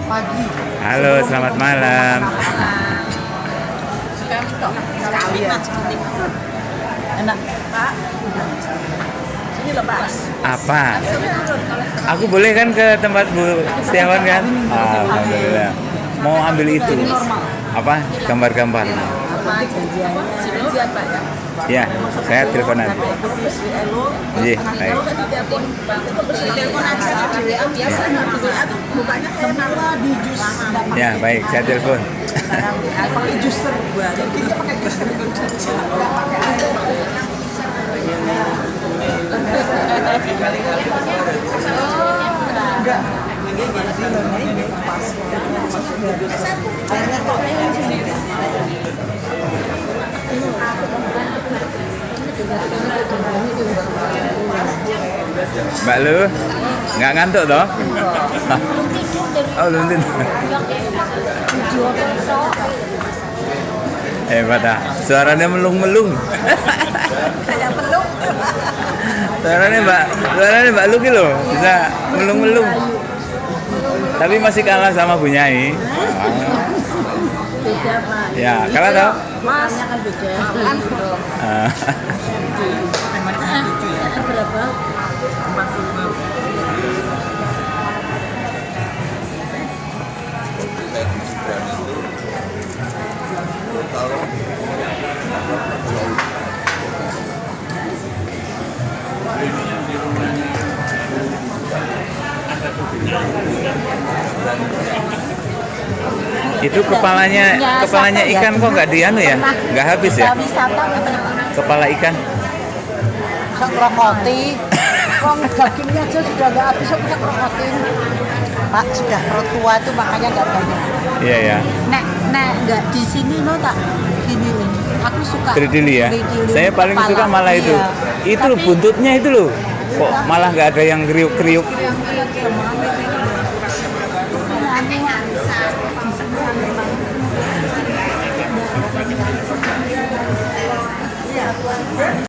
Pagi. Halo, selamat malam. Sekali mas, enak Pak. Sini lepas. Apa? Aku boleh kan ke tempat Bu Setiawan kan? Alhamdulillah. Mau ambil itu. Apa? Gambar-gambar. Apa janjian Pak ya? Ya, saya telepon nanti. Iya, baik. Telepon aja di WA biasa nggak di WA tuh bukanya semua di jus. Ya, baik, saya telepon. Pakai juicer gua. Jadi dia pakai juicer. Enggak. Mbak Lu, nggak ngantuk toh? Oh, belum tidur. Hebat ah, suaranya melung-melung. Kayak peluk. Suaranya Mbak Lu gitu loh, bisa melung-melung. Tapi masih kalah sama Bu Nyai. Beda Pak. Ya, kalah tau? Masnya kan beda. Berapa? 45. Itu kepalanya ikan kok nggak dianu ya? Nggak habis ya? Kepala ikan. Bisa krokoti. Wong dagingnya aja sudah nggak habis, kok bisa krokotin. Pak sudah perut tua itu makanya nggak banyak. Iya ya. Nek nggak di sini no tak gini. Aku suka. Tridili ya. Saya paling kepala. suka malah itu. Iya. Itu loh buntutnya itu loh. Kok malah nggak ada yang kriuk-kriuk.